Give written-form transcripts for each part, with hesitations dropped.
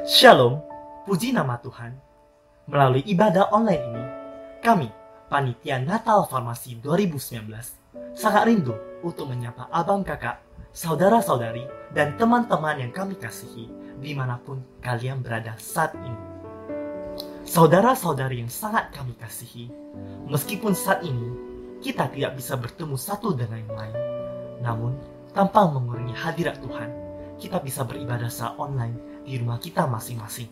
Shalom, puji nama Tuhan. Melalui ibadah online ini, kami, Panitia Natal Farmasi 2019, sangat rindu untuk menyapa abang kakak, saudara-saudari, dan teman-teman yang kami kasihi dimanapun kalian berada saat ini. Saudara-saudari yang sangat kami kasihi, meskipun saat ini kita tidak bisa bertemu satu dengan yang lain, namun tanpa mengurangi hadirat Tuhan, kita bisa beribadah secara online di rumah kita masing-masing.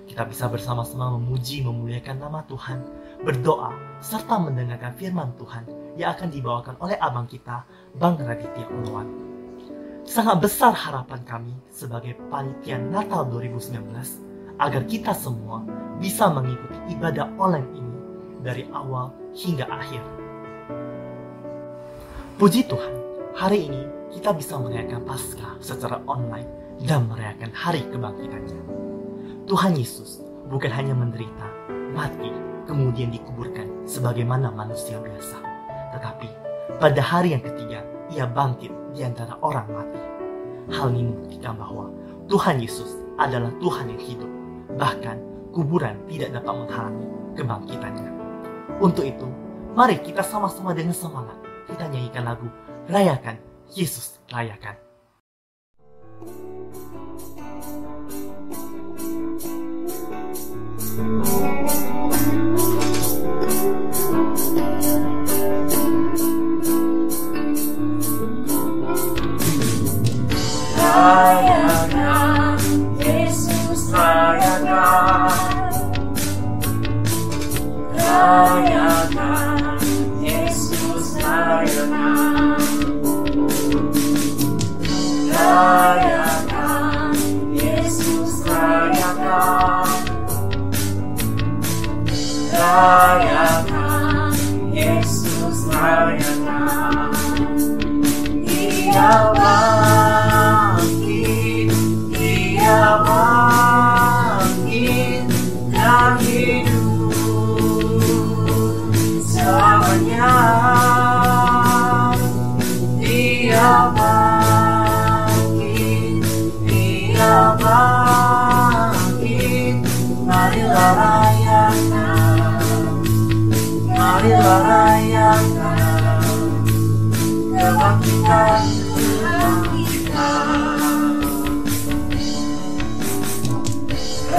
Kita bisa bersama-sama memuji, memuliakan nama Tuhan, berdoa, serta mendengarkan firman Tuhan yang akan dibawakan oleh abang kita, Bang Raditya Uluwan. Sangat besar harapan kami sebagai Panitia Natal 2019 agar kita semua bisa mengikuti ibadah online ini dari awal hingga akhir. Puji Tuhan, hari ini kita bisa merayakan Paskah secara online dan merayakan hari kebangkitannya. Tuhan Yesus bukan hanya menderita, mati, kemudian dikuburkan sebagaimana manusia biasa, tetapi pada hari yang ketiga ia bangkit di antara orang mati. Hal ini membuktikan bahwa Tuhan Yesus adalah Tuhan yang hidup, bahkan kuburan tidak dapat menghalangi kebangkitannya. Untuk itu, mari kita sama-sama dengan semangat kita nyanyikan lagu Rayakan Yesus Rayakan. Rayakan Yesus rayakan, rayakan Yesus rayakan, rayakan Yesus rayakan, rayakan Yesus rayakan. Dia bangkit, dia bangkit dan hidup selamanya. Dia bangkit, dia bangkit. Marilah rayakan, marilah rayakan kebangkitan Tuhan kita.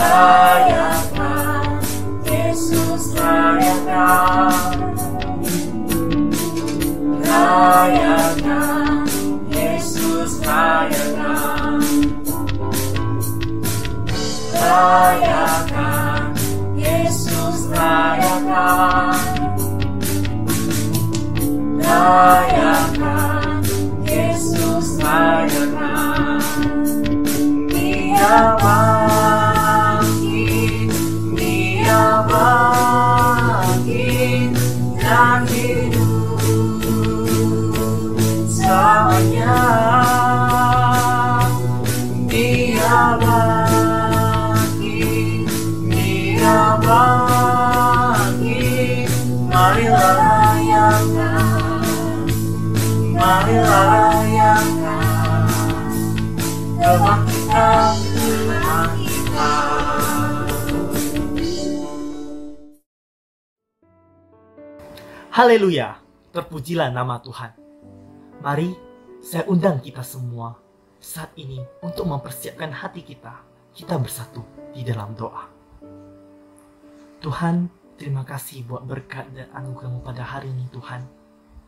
Rayakan Yesus rayakan, rayakan Yesus rayakan, rayakan Yesus rayakan, rayakan Yesus rayakan. Dia bangkit, dia bangkit dan hidup selamanya. Dia bangkit, dia bangkit. Marilah rayakan, marilah rayakan kebangkitan Tuhan kita. Haleluya, terpujilah nama Tuhan. Mari saya undang kita semua saat ini untuk mempersiapkan hati kita bersatu di dalam doa. Tuhan, terima kasih buat berkat dan anugerah-Mu pada hari ini Tuhan.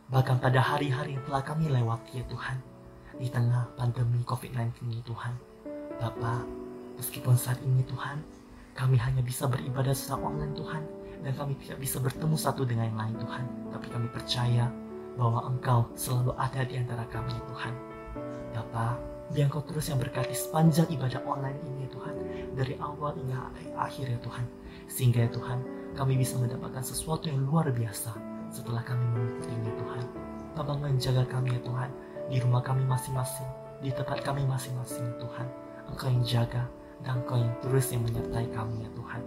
Bahkan pada hari-hari yang telah kami lewati ya Tuhan, di tengah pandemi COVID-19 ini Tuhan. Bapa, meskipun saat ini Tuhan, kami hanya bisa beribadah secara online Tuhan, dan kami tidak bisa bertemu satu dengan yang lain Tuhan. Tapi kami percaya bahwa Engkau selalu ada di antara kami Tuhan. Bapa, biar Engkau terus yang berkati sepanjang ibadah online ini ya Tuhan, dari awal hingga akhir ya Tuhan. Sehingga ya Tuhan, kami bisa mendapatkan sesuatu yang luar biasa setelah kami mengikutinya Tuhan. Bapa, menjaga kami ya Tuhan, di rumah kami masing-masing, di tempat kami masing-masing ya Tuhan. Engkau yang jaga dan Engkau yang terus yang menyertai kami ya Tuhan.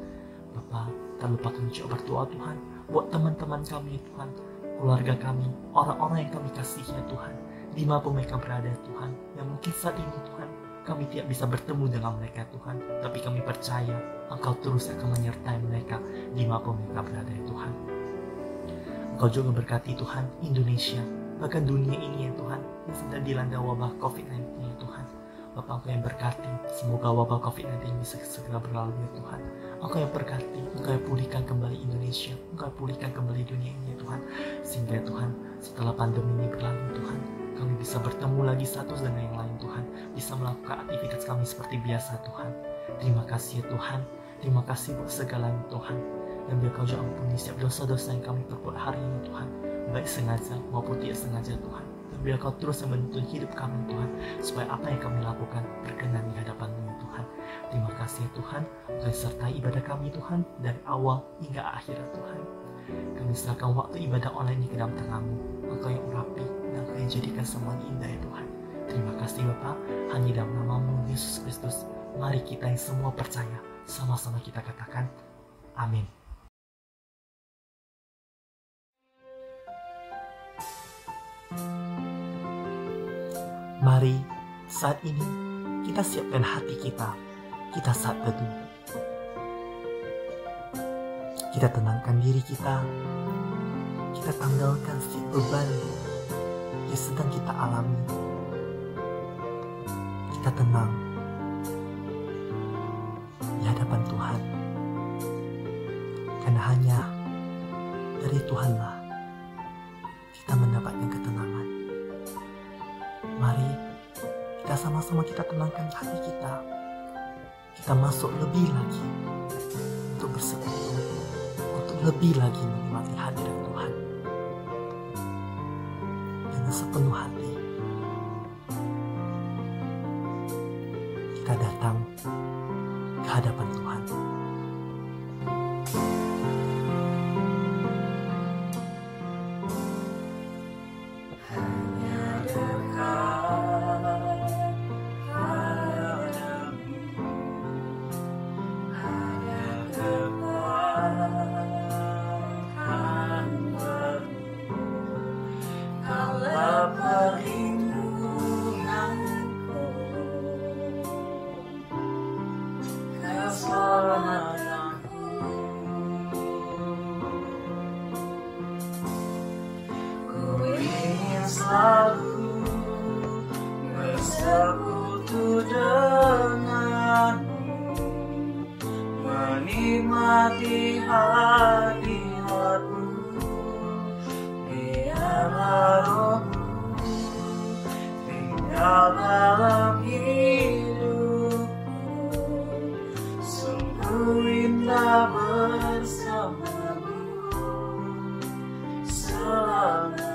Bapa, tak lupa kami juga berdoa Tuhan buat teman-teman kami ya Tuhan, keluarga kami, orang-orang yang kami kasih ya Tuhan, dimanapun mereka berada Tuhan, yang mungkin saat ini Tuhan kami tidak bisa bertemu dengan mereka Tuhan, tapi kami percaya Engkau terus akan menyertai mereka dimanapun mereka berada ya Tuhan. Engkau juga berkati Tuhan Indonesia, bahkan dunia ini ya Tuhan, yang sedang dilanda wabah COVID-19 ya Tuhan. Bapak, Engkau yang berkati, semoga wabah COVID-19 bisa segera berlalu ya Tuhan. Engkau yang berkati, Engkau yang pulihkan kembali Indonesia, Engkau yang pulihkan kembali dunia ini ya Tuhan. Sehingga Tuhan, setelah pandemi ini berlalu Tuhan, kami bisa bertemu lagi satu dengan yang lain Tuhan, bisa melakukan aktivitas kami seperti biasa Tuhan. Terima kasih ya Tuhan, terima kasih buat segalanya Tuhan. Dan biar Kau juga ampuni setiap dosa-dosa yang kami perbuat hari ini Tuhan, baik sengaja maupun tidak sengaja Tuhan. Dan biar Kau terus menuntun hidup kami Tuhan, supaya apa yang kami lakukan berkenan di hadapan-Mu ya Tuhan. Terima kasih ya Tuhan, Engkau sertai ibadah kami Tuhan, dari awal hingga akhir ya Tuhan. Kami serahkan waktu ibadah online ini ke dalam tangan-Mu, Engkau yang urapi dan Engkau yang jadikan semuanya indah ya Tuhan. Terima kasih Bapa, hanya dalam nama-Mu Yesus Kristus, mari kita yang semua percaya, sama-sama kita katakan, amin. Mari saat ini kita siapkan hati kita saat teduh. Kita tenangkan diri kita tanggalkan setiap beban yang sedang kita alami. Kita tenang di hadapan Tuhan, karena hanya dari Tuhanlah kita mendapatkan ketenangan. Mari kita sama-sama kita tenangkan hati kita. Kita masuk lebih lagi untuk bersekutu, untuk lebih lagi menikmati hadirat Tuhan dengan sepenuh hati. Kita datang ke hadapan Tuhan. Selalu bersekutu denganmu, menikmati hadiratmu. Biarlah rohmu tinggal dalam hidupku, sungguh indah bersamamu selamanya.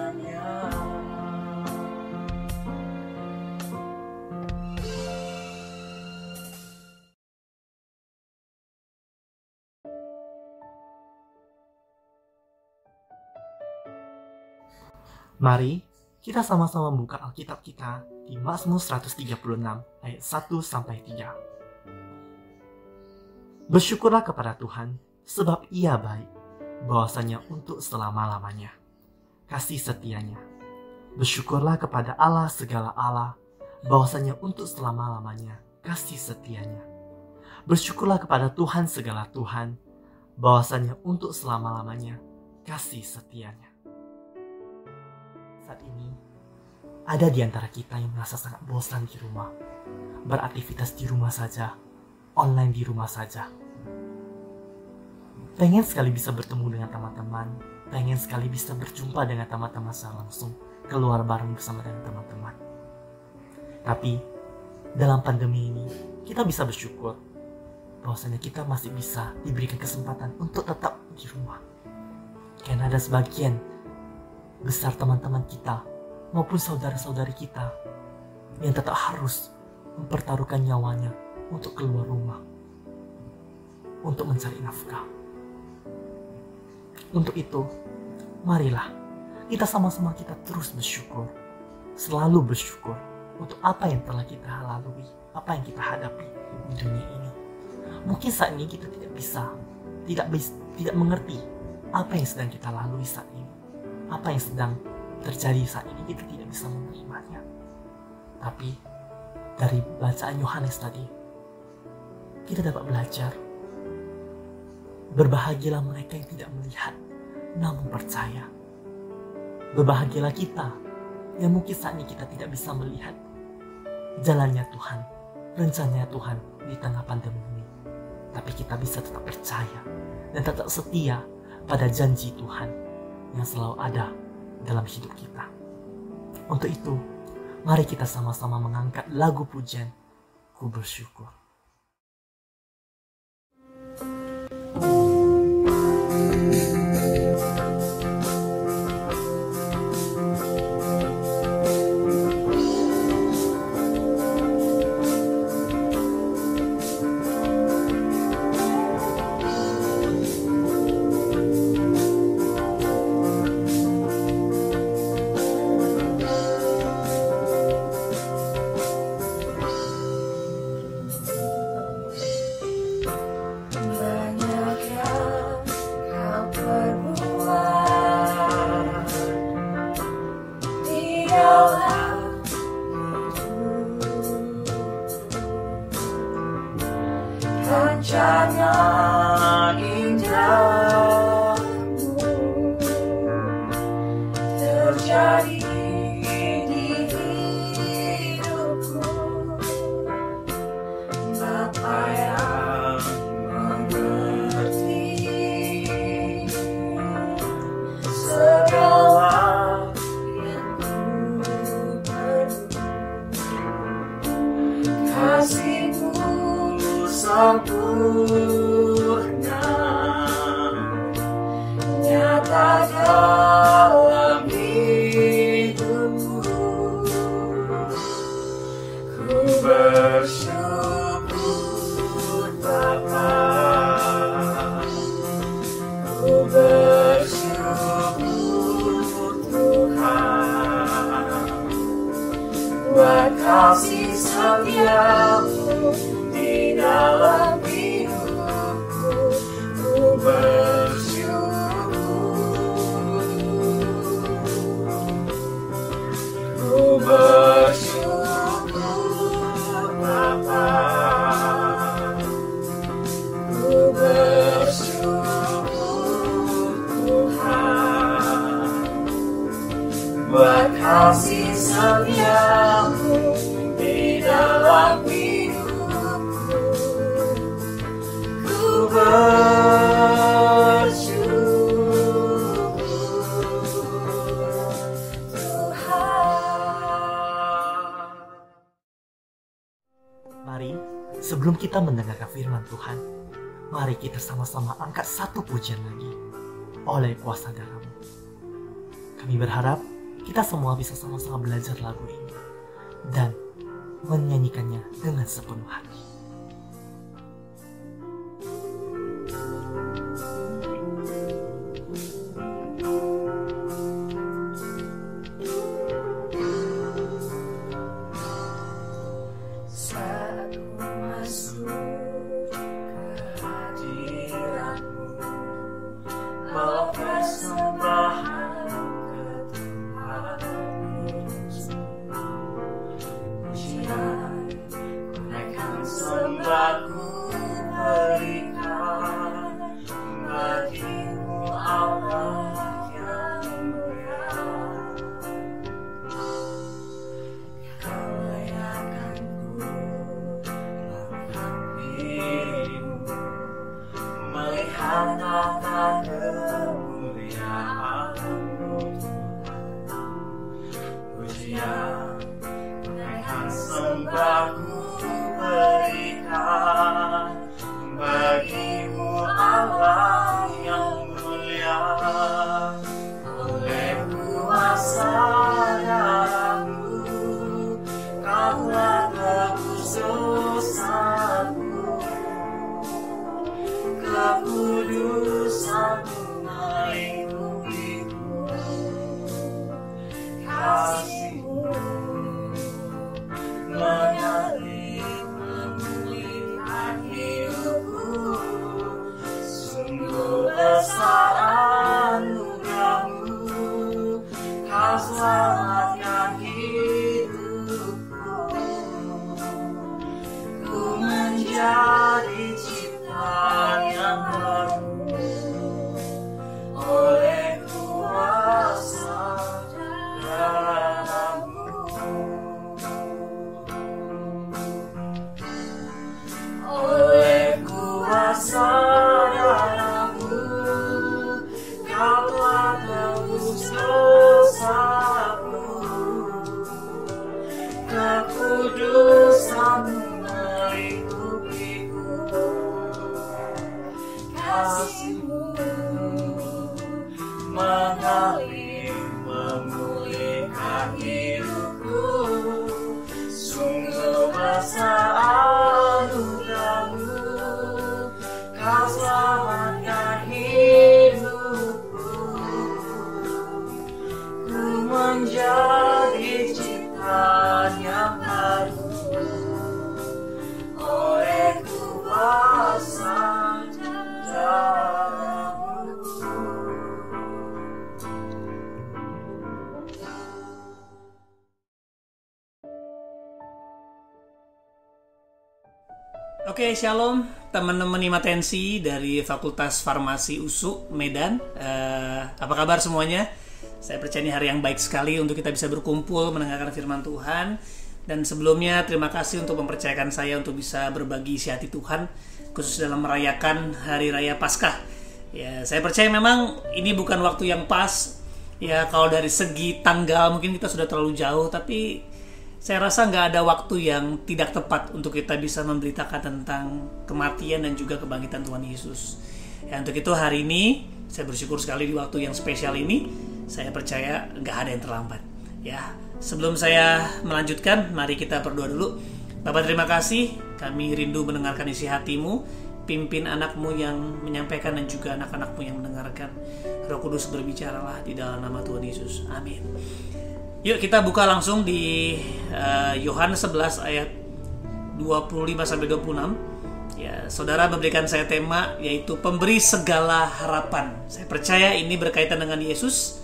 Mari kita sama-sama buka Alkitab kita di Mazmur 136 ayat 1-3. Bersyukurlah kepada Tuhan, sebab Ia baik, bahwasanya untuk selama-lamanya kasih setianya. Bersyukurlah kepada Allah segala Allah, bahwasanya untuk selama-lamanya kasih setianya. Bersyukurlah kepada Tuhan segala Tuhan, bahwasanya untuk selama-lamanya kasih setianya. Saat ini, ada di antara kita yang merasa sangat bosan di rumah, beraktivitas di rumah saja, online di rumah saja. Pengen sekali bisa bertemu dengan teman-teman, pengen sekali bisa berjumpa dengan teman-teman secara langsung, keluar bareng bersama dengan teman-teman. Tapi, dalam pandemi ini, kita bisa bersyukur bahwasanya kita masih bisa diberikan kesempatan untuk tetap di rumah. Karena ada sebagian besar teman-teman kita maupun saudara-saudari kita yang tetap harus mempertaruhkan nyawanya untuk keluar rumah, untuk mencari nafkah. Untuk itu, marilah kita sama-sama kita terus bersyukur, selalu bersyukur untuk apa yang telah kita lalui, apa yang kita hadapi di dunia ini. Mungkin saat ini kita tidak mengerti apa yang sedang kita lalui saat ini. Apa yang sedang terjadi saat ini kita tidak bisa menerimanya. Tapi dari bacaan Yohanes tadi, kita dapat belajar, berbahagialah mereka yang tidak melihat namun percaya. Berbahagialah kita yang mungkin saat ini kita tidak bisa melihat jalannya Tuhan, rencananya Tuhan di tengah pandemi ini. Tapi kita bisa tetap percaya dan tetap setia pada janji Tuhan yang selalu ada dalam hidup kita. Untuk itu, mari kita sama-sama mengangkat lagu pujian, Ku Bersyukur. Rencana indahmu terjadi di hidupku, Bapa yang mengerti segala yang ku perlu. Kasih-Mu sempurna nyata dalam hidupku. Ku bersyukur Bapa, ku bersyukur Tuhan buat kasih setia-Mu dalam hidupku. Ku bersyukur, ku bersyukur Bapa, ku bersyukur Tuhan buat kasih setia-Mu di dalam bersyukur Tuhan. Mari, sebelum kita mendengarkan firman Tuhan, mari kita sama-sama angkat satu pujian lagi, Oleh Kuasa Darah-Mu. Kami berharap kita semua bisa sama-sama belajar lagu ini dan menyanyikannya dengan sepenuh hati. Kau selamatkan hidupku, ku menjadi ciptaan yang baru oleh kuasa darah-Mu. Oke, shalom teman-teman Imatensi dari Fakultas Farmasi USU Medan. Apa kabar semuanya? Saya percaya ini hari yang baik sekali untuk kita bisa berkumpul mendengarkan firman Tuhan. Dan sebelumnya terima kasih untuk mempercayakan saya untuk bisa berbagi isi hati Tuhan, khusus dalam merayakan Hari Raya Paskah. Ya, saya percaya memang ini bukan waktu yang pas. Ya, kalau dari segi tanggal mungkin kita sudah terlalu jauh, tapi saya rasa nggak ada waktu yang tidak tepat untuk kita bisa memberitakan tentang kematian dan juga kebangkitan Tuhan Yesus. Ya, untuk itu hari ini saya bersyukur sekali di waktu yang spesial ini. Saya percaya nggak ada yang terlambat. Ya, sebelum saya melanjutkan, mari kita berdoa dulu. Bapa, terima kasih. Kami rindu mendengarkan isi hati-Mu. Pimpin anak-Mu yang menyampaikan dan juga anak-anak-Mu yang mendengarkan. Roh Kudus, berbicaralah di dalam nama Tuhan Yesus. Amin. Yuk kita buka langsung di Yohanes 11 ayat 25-26. Ya, saudara memberikan saya tema yaitu pemberi segala harapan. Saya percaya ini berkaitan dengan Yesus.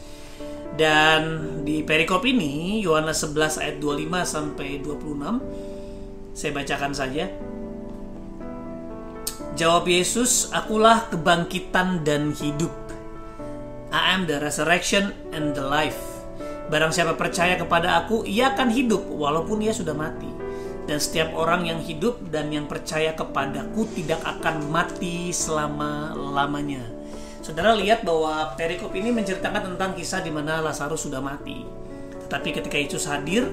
Dan di perikop ini Yohanes 11 ayat 25-26, saya bacakan saja. Jawab Yesus, "Akulah kebangkitan dan hidup. I am the resurrection and the life. Barang siapa percaya kepada Aku, ia akan hidup walaupun ia sudah mati. Dan setiap orang yang hidup dan yang percaya kepadaku tidak akan mati selama-lamanya." Saudara lihat bahwa perikop ini menceritakan tentang kisah di mana Lazarus sudah mati. Tetapi ketika Yesus hadir,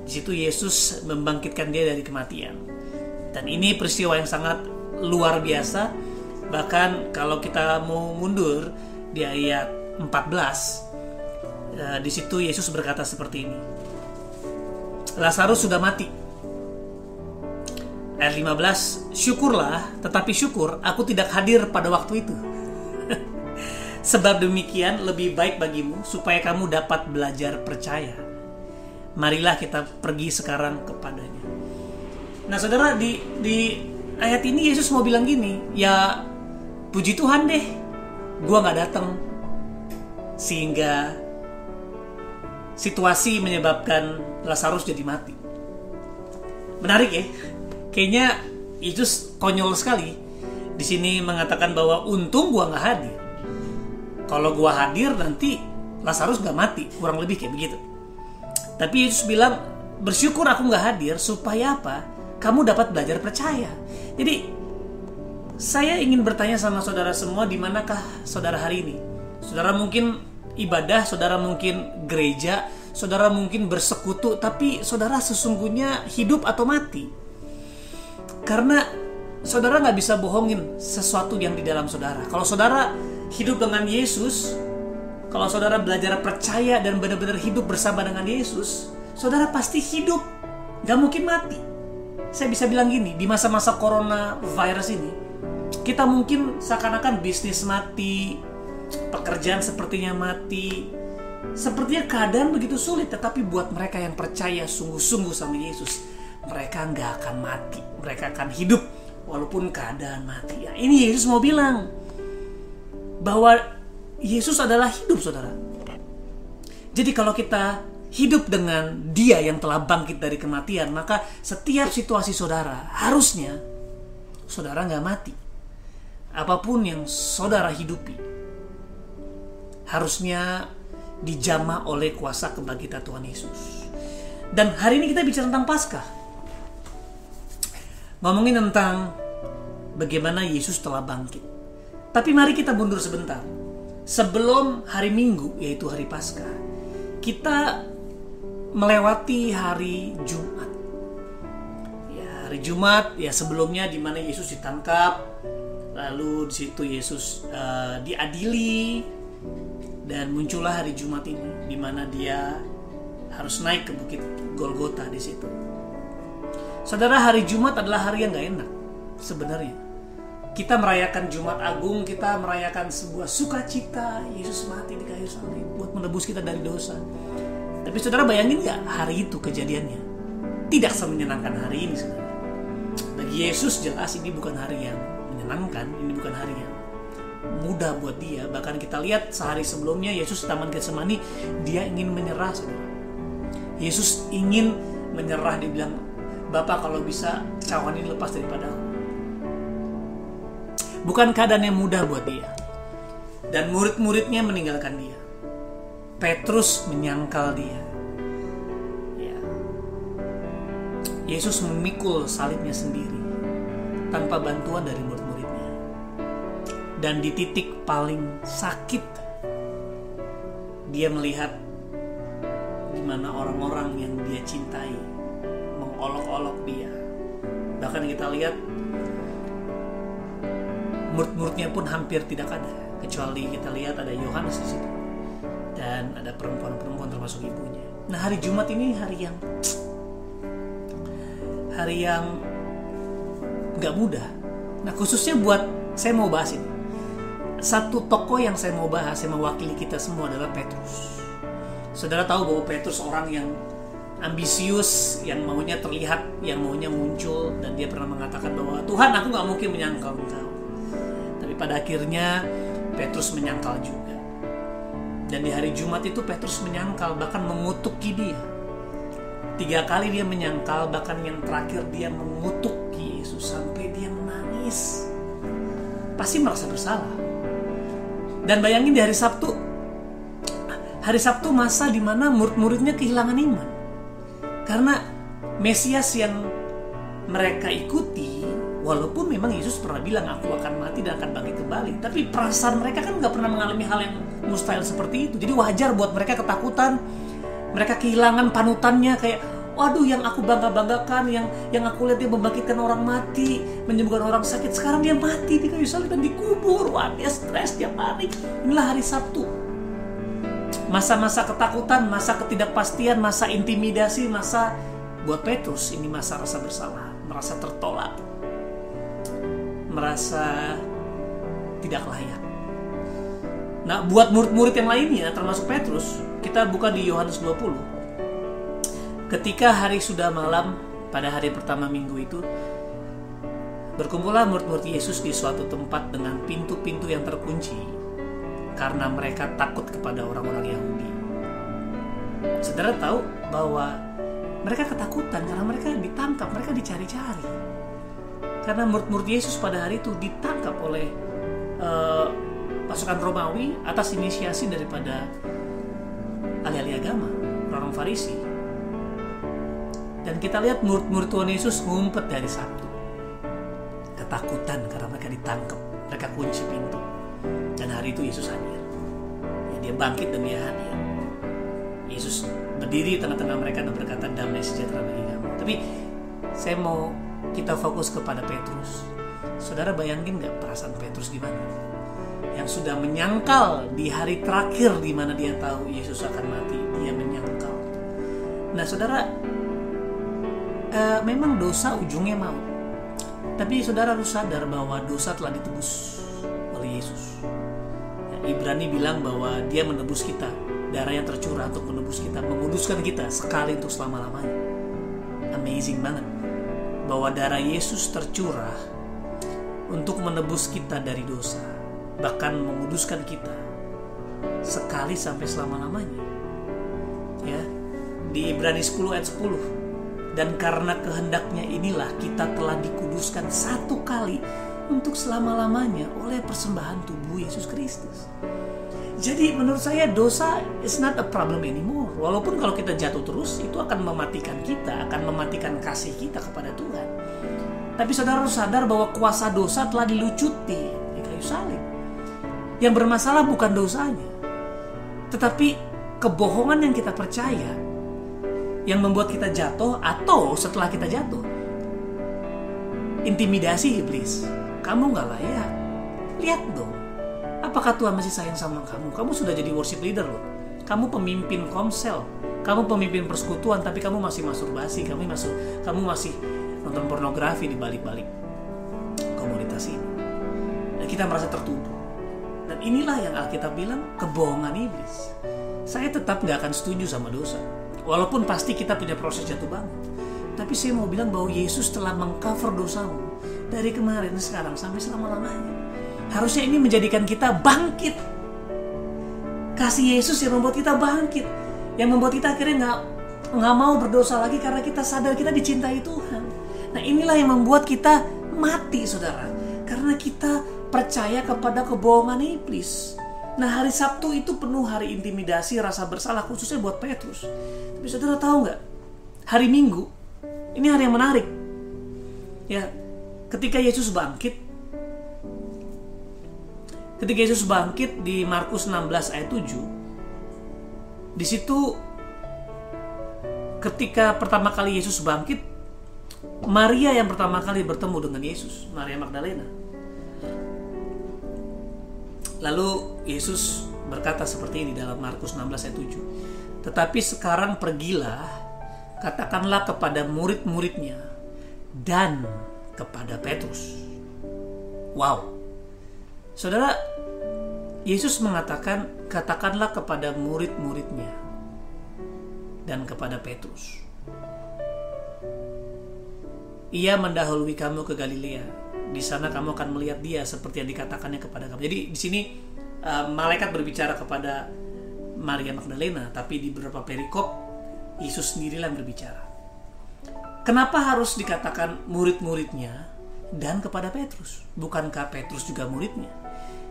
di situ Yesus membangkitkan dia dari kematian. Dan ini peristiwa yang sangat luar biasa. Bahkan kalau kita mau mundur di ayat 14, di situ Yesus berkata seperti ini. Lazarus sudah mati. Ayat 15, "Syukurlah, tetapi syukur aku tidak hadir pada waktu itu. Sebab demikian lebih baik bagimu supaya kamu dapat belajar percaya. Marilah kita pergi sekarang kepadanya." Nah, saudara, di ayat ini Yesus mau bilang gini, ya puji Tuhan deh, gua gak datang sehingga situasi menyebabkan Lazarus jadi mati. Menarik ya? Kayaknya Yesus konyol sekali. Di sini mengatakan bahwa untung gua nggak hadir. Kalau gua hadir nanti Lazarus nggak mati, kurang lebih kayak begitu. Tapi Yesus bilang, bersyukur aku nggak hadir supaya apa? Kamu dapat belajar percaya. Jadi saya ingin bertanya sama saudara semua, di manakah saudara hari ini? Saudara mungkin ibadah, saudara mungkin gereja, saudara mungkin bersekutu, tapi saudara sesungguhnya hidup atau mati? Karena saudara gak bisa bohongin sesuatu yang di dalam saudara. Kalau saudara hidup dengan Yesus, kalau saudara belajar percaya dan benar-benar hidup bersama dengan Yesus, saudara pasti hidup, gak mungkin mati. Saya bisa bilang gini, di masa-masa coronavirus ini, kita mungkin seakan-akan bisnis mati, pekerjaan sepertinya mati, sepertinya keadaan begitu sulit. Tetapi buat mereka yang percaya sungguh-sungguh sama Yesus, mereka gak akan mati, mereka akan hidup walaupun keadaan mati. Ya, ini Yesus mau bilang bahwa Yesus adalah hidup, saudara. Jadi kalau kita hidup dengan Dia yang telah bangkit dari kematian, maka setiap situasi saudara, harusnya saudara gak mati. Apapun yang saudara hidupi harusnya dijamah oleh kuasa kebangkitan Tuhan Yesus. Dan hari ini kita bicara tentang Paskah. Ngomongin tentang bagaimana Yesus telah bangkit. Tapi mari kita mundur sebentar. Sebelum hari Minggu, yaitu hari Paskah, kita melewati hari Jumat. Ya, hari Jumat ya sebelumnya di mana Yesus ditangkap, lalu di situ Yesus diadili, dan muncullah hari Jumat ini di mana dia harus naik ke bukit Golgota di situ. Saudara, hari Jumat adalah hari yang gak enak sebenarnya. kita merayakan Jumat Agung, kita merayakan sebuah sukacita Yesus mati di kayu salib buat menebus kita dari dosa. Tapi saudara bayangin gak hari itu kejadiannya? Tidak semenyenangkan hari ini sebenarnya. Bagi Yesus jelas ini bukan hari yang menyenangkan, ini bukan hari yang mudah buat dia. Bahkan kita lihat sehari sebelumnya Yesus di Taman Getsemani, dia ingin menyerah, saudara. Yesus ingin menyerah, dia bilang, Bapa kalau bisa cawan ini lepas daripada aku. Bukan keadaan yang mudah buat dia. Dan murid-muridnya meninggalkan dia. Petrus menyangkal dia. Ya. Yesus memikul salibnya sendiri tanpa bantuan dari murid-muridnya. Dan di titik paling sakit, dia melihat gimana orang-orang yang dia cintai mengolok-olok dia. Bahkan kita lihat murid-muridnya pun hampir tidak ada, kecuali kita lihat ada Yohanes di situ dan ada perempuan-perempuan termasuk ibunya. Nah, hari Jumat ini hari yang nggak mudah. Nah, khususnya buat saya mau bahas ini. Satu tokoh yang saya mau bahas yang mewakili kita semua adalah Petrus. Saudara tahu bahwa Petrus orang yang ambisius, yang maunya terlihat, yang maunya muncul, dan dia pernah mengatakan bahwa Tuhan, aku nggak mungkin menyangkal Engkau. Tapi pada akhirnya Petrus menyangkal juga. Dan di hari Jumat itu Petrus menyangkal, bahkan mengutuki dia. 3 kali dia menyangkal, bahkan yang terakhir dia mengutuki Yesus sampai dia menangis. Pasti merasa bersalah. Dan bayangin di hari Sabtu masa di mana murid-muridnya kehilangan iman. Karena Mesias yang mereka ikuti, walaupun memang Yesus pernah bilang aku akan mati dan akan bangkit kembali, tapi perasaan mereka kan gak pernah mengalami hal yang mustahil seperti itu. Jadi wajar buat mereka ketakutan. Mereka kehilangan panutannya, kayak waduh, yang aku bangga-banggakan, yang aku lihat dia membangkitkan orang mati, menyembuhkan orang sakit, sekarang dia mati di kayu salib dan dikubur. Wah, dia stres, dia panik. Inilah hari Sabtu. Masa-masa ketakutan, masa ketidakpastian, masa intimidasi, masa buat Petrus ini masa rasa bersalah, merasa tertolak, merasa tidak layak. Nah, buat murid-murid yang lainnya, termasuk Petrus, kita buka di Yohanes 20. Ketika hari sudah malam, pada hari pertama minggu itu, berkumpullah murid-murid Yesus di suatu tempat dengan pintu-pintu yang terkunci, karena mereka takut kepada orang-orang Yahudi. Saudara tahu bahwa mereka ketakutan karena mereka ditangkap, mereka dicari-cari. Karena murid-murid Yesus pada hari itu ditangkap oleh pasukan Romawi atas inisiasi daripada ahli-ahli agama, orang Farisi. Dan kita lihat murid-murid Tuhan Yesus ngumpet dari Sabtu. Ketakutan karena mereka ditangkap, mereka kunci pintu. Dan hari itu Yesus hadir. Ya, dia bangkit dan dia hadir. Yesus berdiri di tengah-tengah mereka dan berkata, damai sejahtera bagi kamu. Tapi saya mau kita fokus kepada Petrus. Saudara bayangin gak perasaan Petrus gimana? Yang sudah menyangkal di hari terakhir di mana dia tahu Yesus akan mati, dia menyangkal. Nah, saudara, memang dosa ujungnya maut. Tapi saudara harus sadar bahwa dosa telah ditebus oleh Yesus. Ibrani bilang bahwa dia menebus kita, darahnya tercurah untuk menebus kita, menguduskan kita sekali untuk selama-lamanya. Amazing banget bahwa darah Yesus tercurah untuk menebus kita dari dosa, bahkan menguduskan kita sekali sampai selama-lamanya. Ya, di Ibrani 10 ayat 10. Dan karena kehendaknya inilah kita telah dikuduskan satu kali untuk selama-lamanya oleh persembahan tubuh Yesus Kristus. Jadi menurut saya dosa is not a problem anymore. Walaupun kalau kita jatuh terus, itu akan mematikan kita, akan mematikan kasih kita kepada Tuhan. Tapi saudara harus sadar bahwa kuasa dosa telah dilucuti di kayu salib. Yang bermasalah bukan dosanya, tetapi kebohongan yang kita percaya, yang membuat kita jatuh, atau setelah kita jatuh, intimidasi iblis. Kamu gak layak. Lihat dong, apakah Tuhan masih sayang sama kamu? Kamu sudah jadi worship leader loh. Kamu pemimpin komsel, kamu pemimpin persekutuan, tapi kamu masih masturbasi, kamu masih nonton pornografi di balik-balik komunitas ini. kita merasa tertuduh. Dan inilah yang Alkitab bilang kebohongan iblis. Saya tetap gak akan setuju sama dosa. Walaupun pasti kita punya proses jatuh bangun. Tapi saya mau bilang bahwa Yesus telah mengcover dosamu dari kemarin, sekarang, sampai selama-lamanya. Harusnya ini menjadikan kita bangkit. Kasih Yesus yang membuat kita bangkit. Yang membuat kita akhirnya nggak mau berdosa lagi karena kita sadar kita dicintai Tuhan. Nah, inilah yang membuat kita mati, saudara. Karena kita percaya kepada kebohongan iblis. Nah, hari Sabtu itu penuh hari intimidasi, rasa bersalah, khususnya buat Petrus. Tapi saudara tahu nggak? Hari Minggu, ini hari yang menarik. Ya, ketika Yesus bangkit di Markus 16 ayat 7, di situ ketika pertama kali Yesus bangkit, Maria yang pertama kali bertemu dengan Yesus, Maria Magdalena. Lalu Yesus berkata seperti ini dalam Markus 16 ayat 7. Tetapi sekarang pergilah, katakanlah kepada murid-muridnya dan kepada Petrus. Wow. Saudara, Yesus mengatakan, katakanlah kepada murid-muridnya dan kepada Petrus. Ia mendahului kamu ke Galilea. Di sana kamu akan melihat dia seperti yang dikatakannya kepada kamu. Jadi di sini malaikat berbicara kepada Maria Magdalena, tapi di beberapa perikop Yesus sendirilah yang berbicara. Kenapa harus dikatakan murid-muridnya dan kepada Petrus? Bukankah Petrus juga muridnya?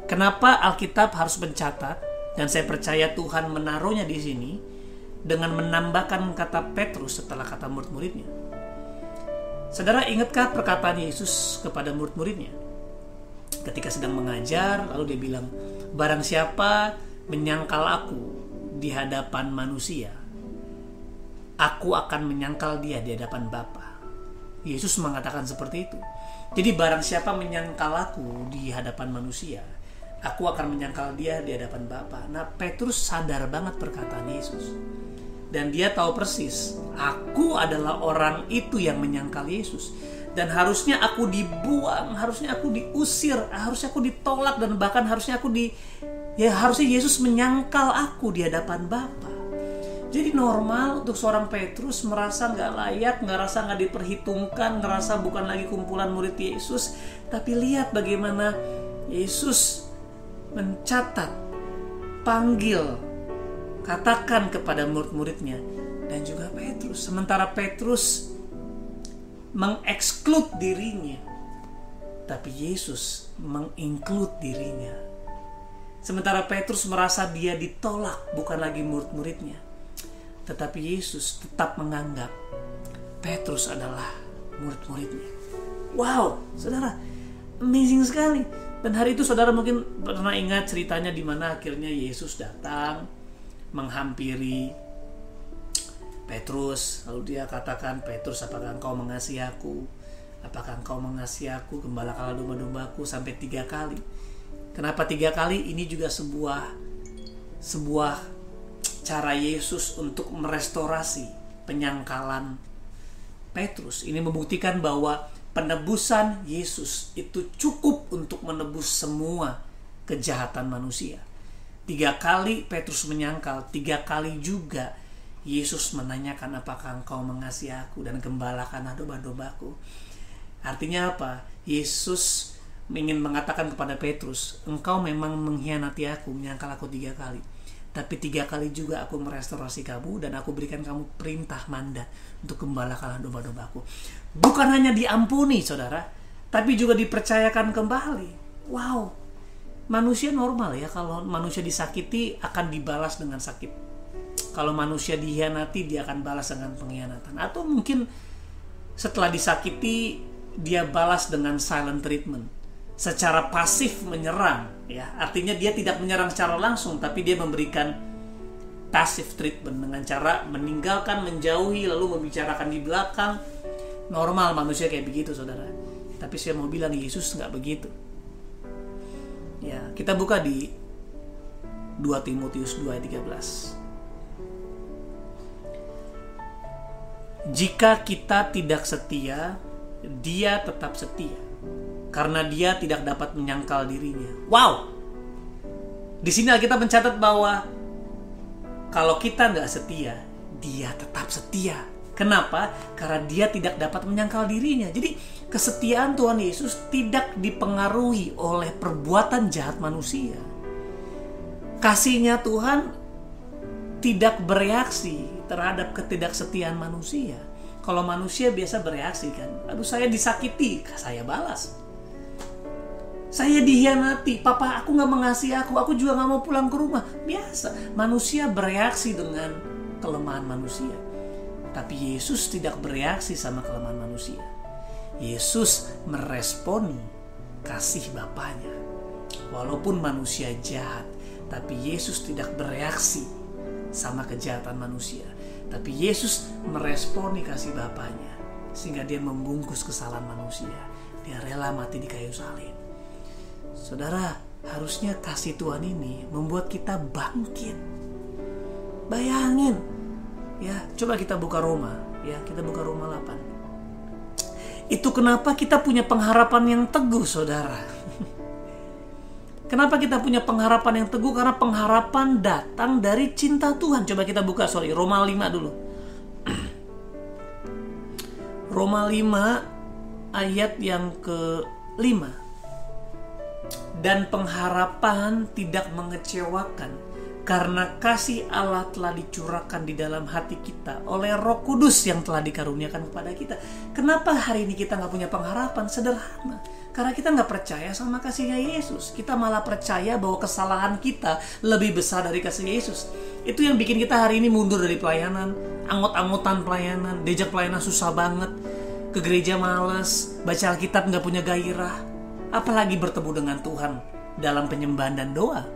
Kenapa Alkitab harus mencatat, dan saya percaya Tuhan menaruhnya di sini dengan menambahkan kata Petrus setelah kata murid-muridnya? Saudara, ingatkah perkataan Yesus kepada murid-muridnya? Ketika sedang mengajar, lalu dia bilang, barang siapa menyangkal aku di hadapan manusia, aku akan menyangkal dia di hadapan Bapa. Yesus mengatakan seperti itu. Jadi barang siapa menyangkal aku di hadapan manusia, aku akan menyangkal dia di hadapan Bapa. Nah, Petrus sadar banget perkataan Yesus. Dan dia tahu persis, aku adalah orang itu yang menyangkal Yesus. Dan harusnya aku dibuang, harusnya aku diusir, harusnya aku ditolak, dan bahkan harusnya harusnya Yesus menyangkal aku di hadapan Bapa. Jadi normal untuk seorang Petrus merasa gak layak, ngerasa gak diperhitungkan, ngerasa bukan lagi kumpulan murid Yesus. Tapi lihat bagaimana Yesus mencatat, panggil, katakan kepada murid-muridnya dan juga Petrus. Sementara Petrus mengeksklud dirinya, tapi Yesus menginclude dirinya. Sementara Petrus merasa dia ditolak, bukan lagi murid-muridnya, tetapi Yesus tetap menganggap Petrus adalah murid-muridnya. Wow, saudara, amazing sekali. Dan hari itu saudara mungkin pernah ingat ceritanya di mana akhirnya Yesus datang menghampiri Petrus, lalu dia katakan, Petrus, apakah engkau mengasihi aku? Apakah engkau mengasihi aku? Gembalakanlah domba-dombaku, sampai 3 kali. Kenapa 3 kali? Ini juga sebuah cara Yesus untuk merestorasi penyangkalan Petrus. Ini membuktikan bahwa penebusan Yesus itu cukup untuk menebus semua kejahatan manusia. 3 kali Petrus menyangkal, 3 kali juga Yesus menanyakan, apakah engkau mengasihi aku, dan gembalakanlah domba-dombaku. Artinya apa? Yesus ingin mengatakan kepada Petrus, engkau memang mengkhianati aku, menyangkal aku 3 kali. Tapi 3 kali juga aku merestorasi kamu, dan aku berikan kamu perintah mandat untuk gembalakanlah domba-dombaku. Bukan hanya diampuni, saudara, tapi juga dipercayakan kembali. Wow. Manusia normal ya, kalau manusia disakiti akan dibalas dengan sakit. Kalau manusia dikhianati, dia akan balas dengan pengkhianatan. Atau mungkin setelah disakiti, dia balas dengan silent treatment, secara pasif menyerang ya. Artinya dia tidak menyerang secara langsung, tapi dia memberikan passive treatment dengan cara meninggalkan, menjauhi, lalu membicarakan di belakang. Normal manusia kayak begitu, saudara. Tapi saya mau bilang Yesus nggak begitu. Ya, kita buka di 2 Timotius 2 ayat 13. Jika kita tidak setia, dia tetap setia, karena dia tidak dapat menyangkal dirinya. Wow! Di sini Alkitab mencatat bahwa kalau kita nggak setia, dia tetap setia. Kenapa? Karena dia tidak dapat menyangkal dirinya. Jadi kesetiaan Tuhan Yesus tidak dipengaruhi oleh perbuatan jahat manusia. Kasihnya Tuhan tidak bereaksi terhadap ketidaksetiaan manusia. Kalau manusia biasa bereaksi kan, aduh saya disakiti, saya balas. Saya dihianati, papa aku gak mengasihi aku juga gak mau pulang ke rumah. Biasa, manusia bereaksi dengan kelemahan manusia. Tapi Yesus tidak bereaksi sama kelemahan manusia. Yesus meresponi kasih Bapanya. Walaupun manusia jahat, tapi Yesus tidak bereaksi sama kejahatan manusia. Tapi Yesus meresponi kasih Bapanya, sehingga dia membungkus kesalahan manusia. Dia rela mati di kayu salib. Saudara, harusnya kasih Tuhan ini membuat kita bangkit. Bayangin, ya, coba kita buka Roma, ya, kita buka Roma 8. Itu kenapa kita punya pengharapan yang teguh, saudara. Kenapa kita punya pengharapan yang teguh? Karena pengharapan datang dari cinta Tuhan. Coba kita buka, Roma 5 dulu. Roma 5 ayat yang ke-5. Dan pengharapan tidak mengecewakan, karena kasih Allah telah dicurahkan di dalam hati kita oleh Roh Kudus yang telah dikaruniakan kepada kita. Kenapa hari ini kita gak punya pengharapan? Sederhana, karena kita gak percaya sama kasihnya Yesus. Kita malah percaya bahwa kesalahan kita lebih besar dari kasih Yesus. Itu yang bikin kita hari ini mundur dari pelayanan, anggot-anggotan pelayanan, diajak pelayanan susah banget, ke gereja males, baca Alkitab gak punya gairah, apalagi bertemu dengan Tuhan dalam penyembahan dan doa.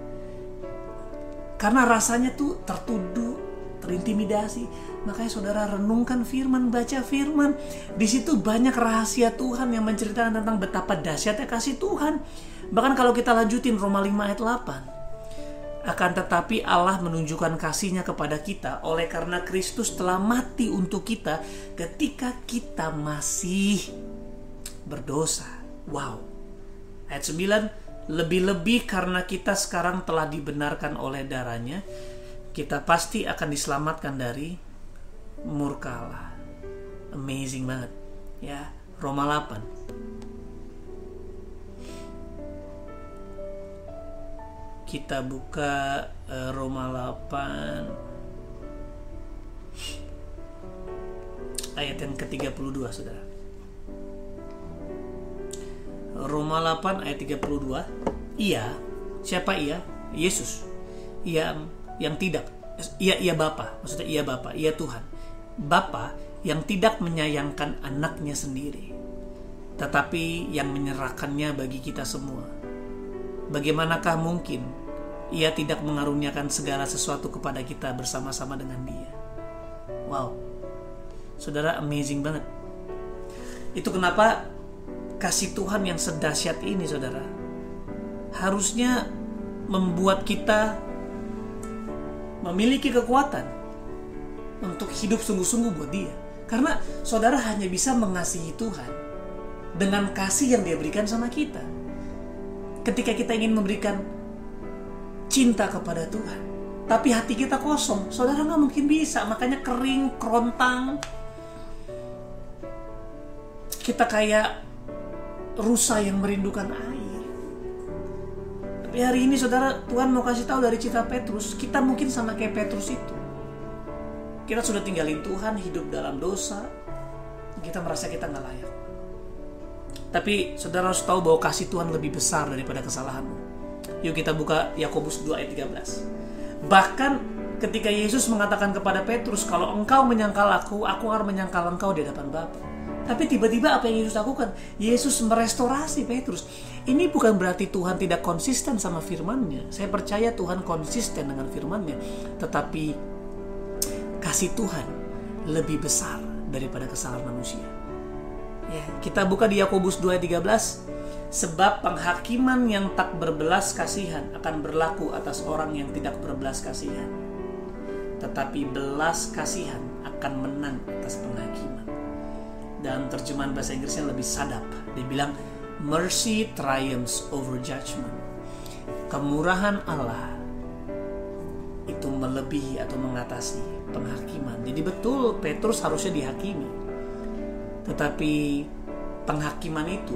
Karena rasanya tuh tertuduh, terintimidasi. Makanya saudara renungkan firman, baca firman. Di situ banyak rahasia Tuhan yang menceritakan tentang betapa dahsyatnya kasih Tuhan. Bahkan kalau kita lanjutin Roma 5 ayat 8. Akan tetapi Allah menunjukkan kasihnya kepada kita oleh karena Kristus telah mati untuk kita ketika kita masih berdosa. Wow. Ayat 9, lebih-lebih karena kita sekarang telah dibenarkan oleh darahnya, kita pasti akan diselamatkan dari murka Allah. Amazing banget. Ya, Roma 8. Kita buka Roma 8 ayat yang ke-32, saudara. Roma 8 ayat 32. Ia, siapa ia? Yesus. Ia yang tidak, ia Bapa, maksudnya ia Bapa, ia Tuhan. Bapa yang tidak menyayangkan anaknya sendiri, tetapi yang menyerahkannya bagi kita semua. Bagaimanakah mungkin ia tidak mengaruniakan segala sesuatu kepada kita bersama-sama dengan dia? Wow. Saudara, amazing banget. Itu kenapa kasih Tuhan yang sedahsyat ini, saudara, harusnya membuat kita memiliki kekuatan untuk hidup sungguh-sungguh buat dia. Karena saudara hanya bisa mengasihi Tuhan dengan kasih yang dia berikan sama kita. Ketika kita ingin memberikan cinta kepada Tuhan, tapi hati kita kosong, saudara gak mungkin bisa. Makanya kering, kerontang. Kita kayak rusa yang merindukan air. Tapi hari ini saudara, Tuhan mau kasih tahu dari cerita Petrus, kita mungkin sama kayak Petrus itu. Kita sudah tinggalin Tuhan, hidup dalam dosa, kita merasa kita gak layak. Tapi saudara harus tahu bahwa kasih Tuhan lebih besar daripada kesalahanmu. Yuk kita buka Yakobus 2 ayat 13. Bahkan ketika Yesus mengatakan kepada Petrus, kalau engkau menyangkal aku akan menyangkal engkau di hadapan Bapa. Tapi tiba-tiba apa yang Yesus lakukan? Yesus merestorasi Petrus. Ini bukan berarti Tuhan tidak konsisten sama firman-Nya. Saya percaya Tuhan konsisten dengan firman-Nya. Tetapi kasih Tuhan lebih besar daripada kesalahan manusia. Ya, kita buka di Yakobus 2 ayat 13. Sebab penghakiman yang tak berbelas kasihan akan berlaku atas orang yang tidak berbelas kasihan. Tetapi belas kasihan akan menang atas penghakiman. Dalam terjemahan bahasa Inggrisnya lebih sadap. Dia bilang, Mercy triumphs over judgment. Kemurahan Allah itu melebihi atau mengatasi penghakiman. Jadi betul Petrus harusnya dihakimi, tetapi penghakiman itu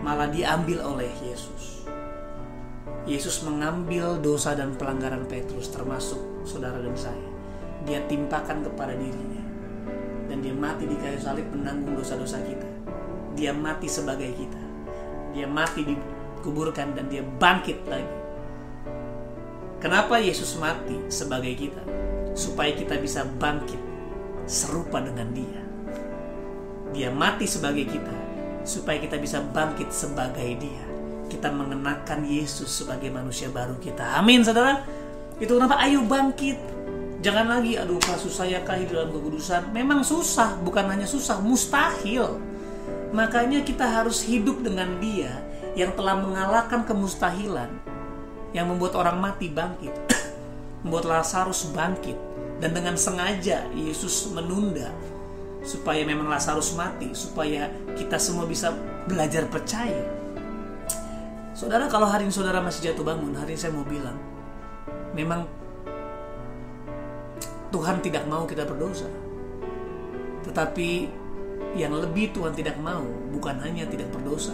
malah diambil oleh Yesus. Yesus mengambil dosa dan pelanggaran Petrus, termasuk saudara dan saya. Dia timpakan kepada dirinya, dan dia mati di kayu salib menanggung dosa-dosa kita. Dia mati sebagai kita. Dia mati dikuburkan dan dia bangkit lagi. Kenapa Yesus mati sebagai kita? Supaya kita bisa bangkit serupa dengan dia. Dia mati sebagai kita supaya kita bisa bangkit sebagai dia. Kita mengenakan Yesus sebagai manusia baru kita. Amin, saudara. Itu kenapa ayo bangkit. Jangan lagi, aduh Pak, susah ya kah hidup dalam kekudusan. Memang susah, bukan hanya susah, mustahil. Makanya kita harus hidup dengan dia yang telah mengalahkan kemustahilan, yang membuat orang mati bangkit, membuat Lazarus bangkit. Dan dengan sengaja Yesus menunda supaya memang Lazarus mati, supaya kita semua bisa belajar percaya. Saudara, kalau hari ini saudara masih jatuh bangun, hari ini saya mau bilang, memang Tuhan tidak mau kita berdosa. Tetapi yang lebih Tuhan tidak mau bukan hanya tidak berdosa,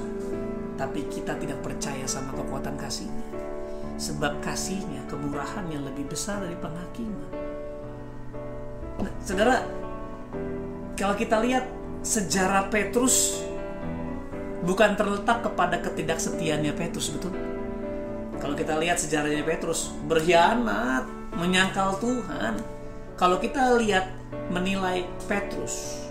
tapi kita tidak percaya sama kekuatan kasih-Nya. Sebab kasih-Nya, kemurahan-Nya lebih besar dari penghakiman. Nah, saudara, kalau kita lihat sejarah Petrus bukan terletak kepada ketidaksetiaannya Petrus, betul? Kalau kita lihat sejarahnya Petrus, berkhianat, menyangkal Tuhan. Kalau kita lihat menilai Petrus,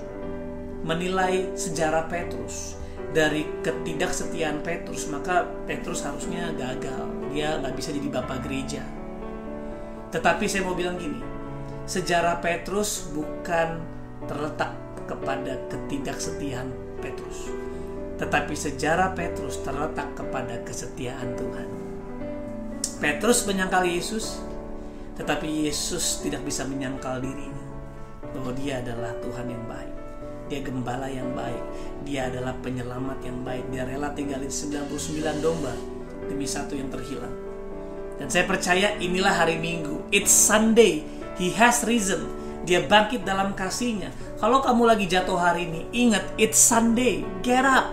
menilai sejarah Petrus dari ketidaksetiaan Petrus, maka Petrus harusnya gagal. Dia nggak bisa jadi bapak gereja. Tetapi saya mau bilang gini, sejarah Petrus bukan terletak kepada ketidaksetiaan Petrus, tetapi sejarah Petrus terletak kepada kesetiaan Tuhan. Petrus menyangkal Yesus, tetapi Yesus tidak bisa menyangkal dirinya bahwa dia adalah Tuhan yang baik. Dia gembala yang baik. Dia adalah penyelamat yang baik. Dia rela tinggalin 99 domba demi satu yang terhilang. Dan saya percaya inilah hari Minggu. It's Sunday. He has risen. Dia bangkit dalam kasih-Nya. Kalau kamu lagi jatuh hari ini, ingat, it's Sunday. Get up.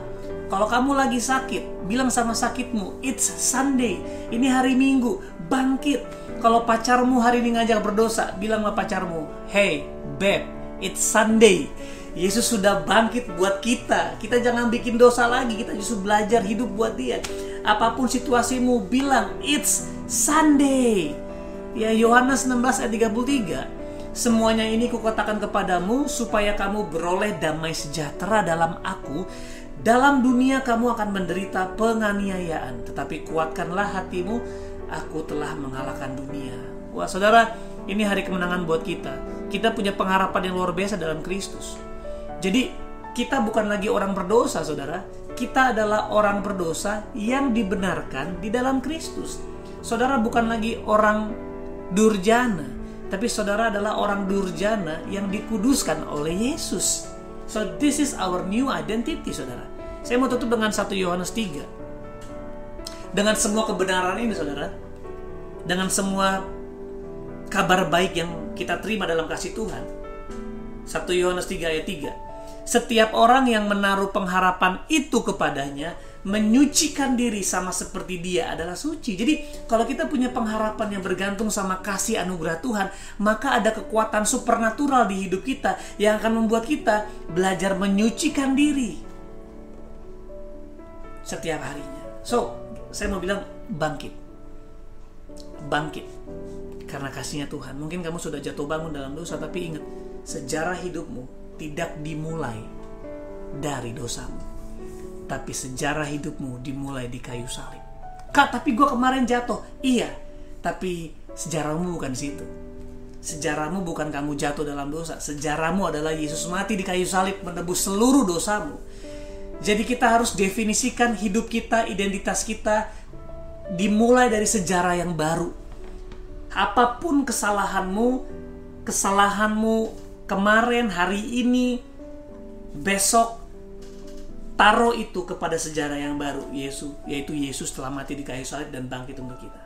Kalau kamu lagi sakit, bilang sama sakitmu, it's Sunday. Ini hari Minggu. Bangkit. Kalau pacarmu hari ini ngajak berdosa, bilang sama pacarmu, hey, babe, it's Sunday. Yesus sudah bangkit buat kita. Kita jangan bikin dosa lagi. Kita justru belajar hidup buat dia. Apapun situasimu, bilang it's Sunday. Ya, Yohanes 16 ayat 33. Semuanya ini kukatakan kepadamu supaya kamu beroleh damai sejahtera dalam aku. Dalam dunia kamu akan menderita penganiayaan, tetapi kuatkanlah hatimu, aku telah mengalahkan dunia. Wah, saudara, ini hari kemenangan buat kita. Kita punya pengharapan yang luar biasa dalam Kristus. Jadi kita bukan lagi orang berdosa, saudara. Kita adalah orang berdosa yang dibenarkan di dalam Kristus. Saudara bukan lagi orang durjana, tapi saudara adalah orang durjana yang dikuduskan oleh Yesus. So this is our new identity, saudara. Saya mau tutup dengan 1 Yohanes 3. Dengan semua kebenaran ini, saudara, dengan semua kabar baik yang kita terima dalam kasih Tuhan. 1 Yohanes 3 ayat 3. Setiap orang yang menaruh pengharapan itu kepadanya menyucikan diri sama seperti dia adalah suci. Jadi kalau kita punya pengharapan yang bergantung sama kasih anugerah Tuhan, maka ada kekuatan supernatural di hidup kita yang akan membuat kita belajar menyucikan diri setiap harinya. So, saya mau bilang bangkit. Bangkit karena kasihnya Tuhan. Mungkin kamu sudah jatuh bangun dalam dosa, tapi ingat, sejarah hidupmu tidak dimulai dari dosamu, tapi sejarah hidupmu dimulai di kayu salib. Kak, tapi gue kemarin jatuh. Iya, tapi sejarahmu bukan situ. Sejarahmu bukan kamu jatuh dalam dosa. Sejarahmu adalah Yesus mati di kayu salib menebus seluruh dosamu. Jadi kita harus definisikan hidup kita, identitas kita dimulai dari sejarah yang baru. Apapun kesalahanmu kemarin, hari ini, besok, taruh itu kepada sejarah yang baru, yaitu Yesus telah mati di kayu salib dan bangkit untuk kita.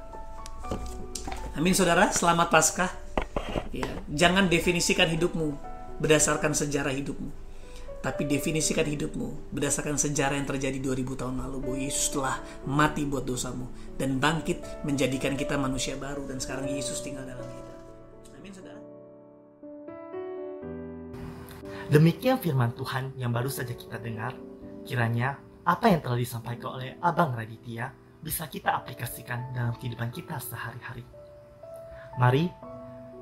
Amin saudara, selamat Paskah. Ya, jangan definisikan hidupmu berdasarkan sejarah hidupmu, tapi definisikan hidupmu berdasarkan sejarah yang terjadi 2000 tahun lalu, bahwa Yesus telah mati buat dosamu dan bangkit menjadikan kita manusia baru, dan sekarang Yesus tinggal dalam kita. Amin saudara. Demikian firman Tuhan yang baru saja kita dengar. Kiranya apa yang telah disampaikan oleh Abang Raditya bisa kita aplikasikan dalam kehidupan kita sehari-hari. Mari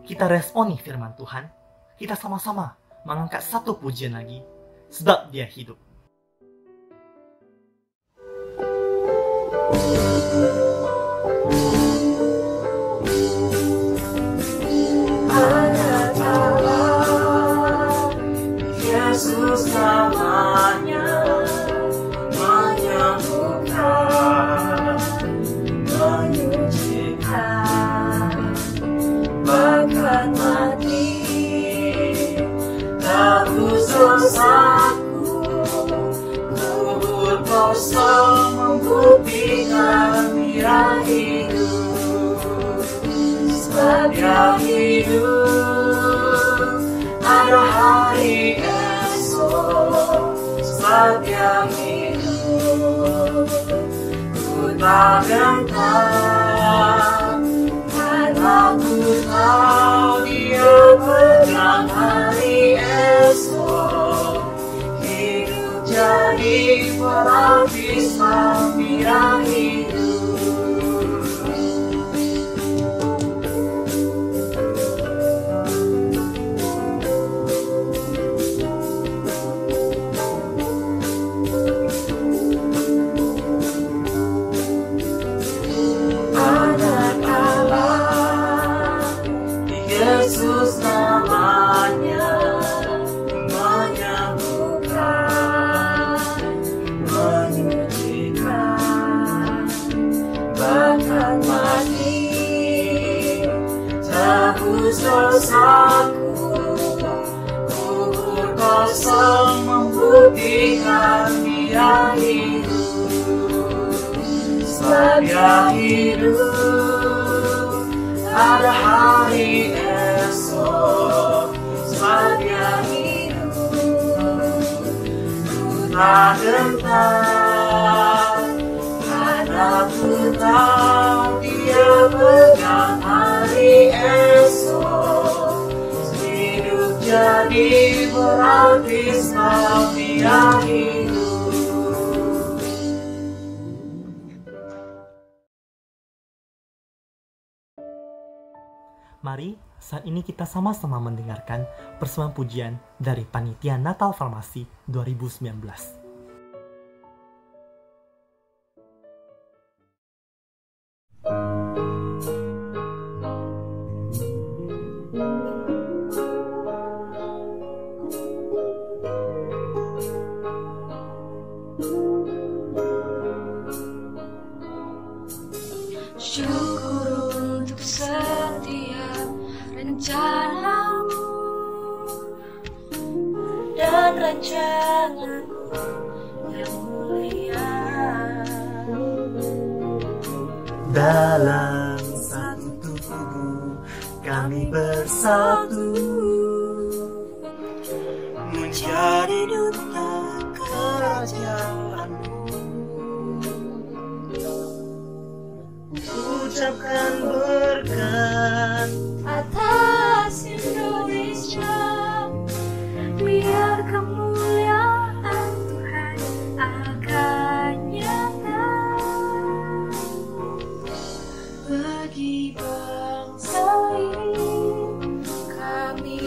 kita responi firman Tuhan. Kita sama-sama mengangkat satu pujian lagi, sebab Dia hidup. Yesus namanya menyembuhkan, menyucikan, bahkan mati tebus dosaku, kubur kosong membuktikan Dia hidup, sebab Dia hidup, ada hari esok, sebab Dia hidup, ku tak gentar, karena ku tahu Dia pegang hari esok, hidup jadi berarti sebab Dia hidup. Yesus namanya menyembuhkan, menyucikan, bahkan mati tebus dosaku, kubur kosong membuktikan Dia hidup, sebab Dia hidup, ada hari esok, sebab Dia hidup, ku tak gentar, karena ku tahu Dia pegang hari esok, hidup jadi berarti sebab Dia hidup. Mari saat ini kita sama-sama mendengarkan persembahan pujian dari Panitia Natal Farmasi 2019. Syukur untuk setiap rencanamu dan rancanganmu yang mulia. Dalam satu tubuh kami bersatu, menjadi duta kerajaan-Mu. Ucapkan berkat Atas Indonesia, biar kemuliaan Tuhan akan nyata bagi bangsa ini. Kami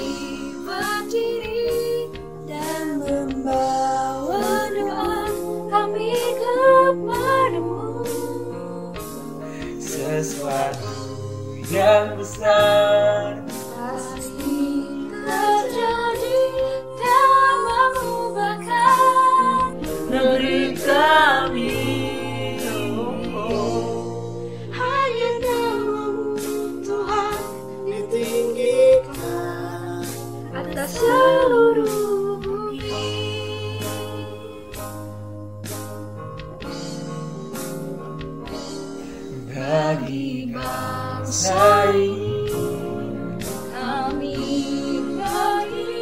berdiri dan membawa doa kami kepadamu. Sesuatu yang besar Pasti terjadi dan mengubahkan negeri kami. hanya namamu Tuhan ditinggikan atas seluruh bumi. bagi bangsa ini. Kami bagi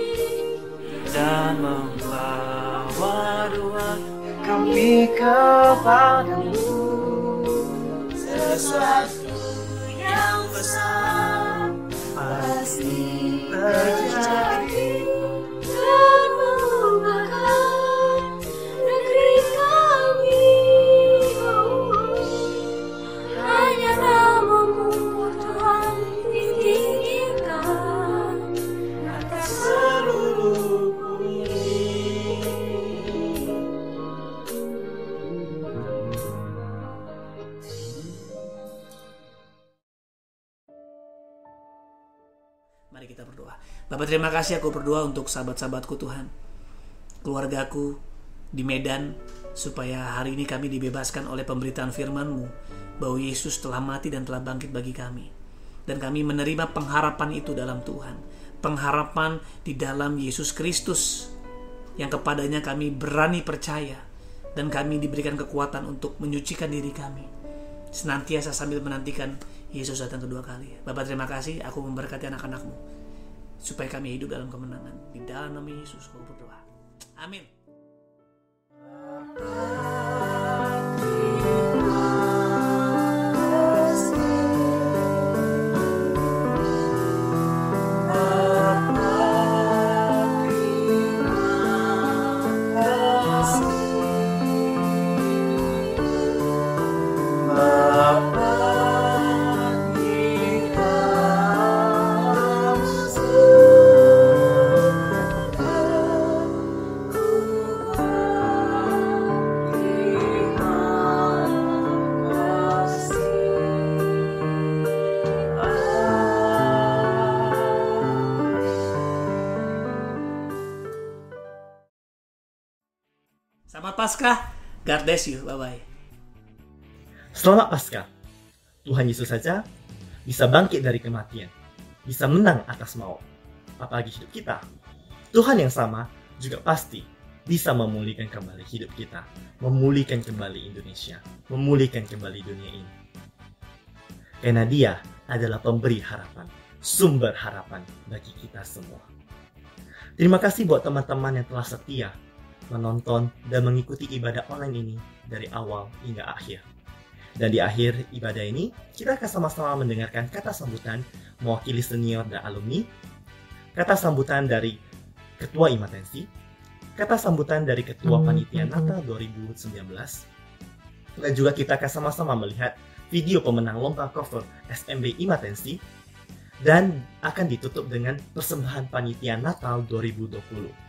Dan membawa doa kami kepadamu. Sesuatu yang besar pasti terjadi dan mengubahkan negeri kami. Hanya namamu Tuhan ditinggikan atas seluruh bumi. Mari kita berdoa. Bapak, terima kasih, aku berdoa untuk sahabat-sahabatku Tuhan, keluargaku di Medan, supaya hari ini kami dibebaskan oleh pemberitaan firman-Mu bahwa Yesus telah mati dan telah bangkit bagi kami. Dan kami menerima pengharapan itu dalam Tuhan, pengharapan di dalam Yesus Kristus, yang kepadanya kami berani percaya, dan kami diberikan kekuatan untuk menyucikan diri kami senantiasa sambil menantikan Yesus datang kedua kali. Bapak, terima kasih, aku memberkati anak-anak-Mu supaya kami hidup dalam kemenangan. Di dalam nama Yesus aku berdoa. Amin. Selamat Paskah. God bless you. Bye-bye. Selamat Paskah. Tuhan Yesus saja bisa bangkit dari kematian, bisa menang atas maut. Apalagi hidup kita. Tuhan yang sama juga pasti bisa memulihkan kembali hidup kita, memulihkan kembali Indonesia, memulihkan kembali dunia ini. Karena Dia adalah pemberi harapan, sumber harapan bagi kita semua. Terima kasih buat teman-teman yang telah setia menonton dan mengikuti ibadah online ini dari awal hingga akhir. Dan di akhir ibadah ini, kita akan sama-sama mendengarkan kata sambutan mewakili senior dan alumni, kata sambutan dari Ketua Imatensi, kata sambutan dari Ketua Panitia Natal 2019, dan juga kita akan sama-sama melihat video pemenang lomba cover SMB Imatensi, dan akan ditutup dengan persembahan Panitia Natal 2020.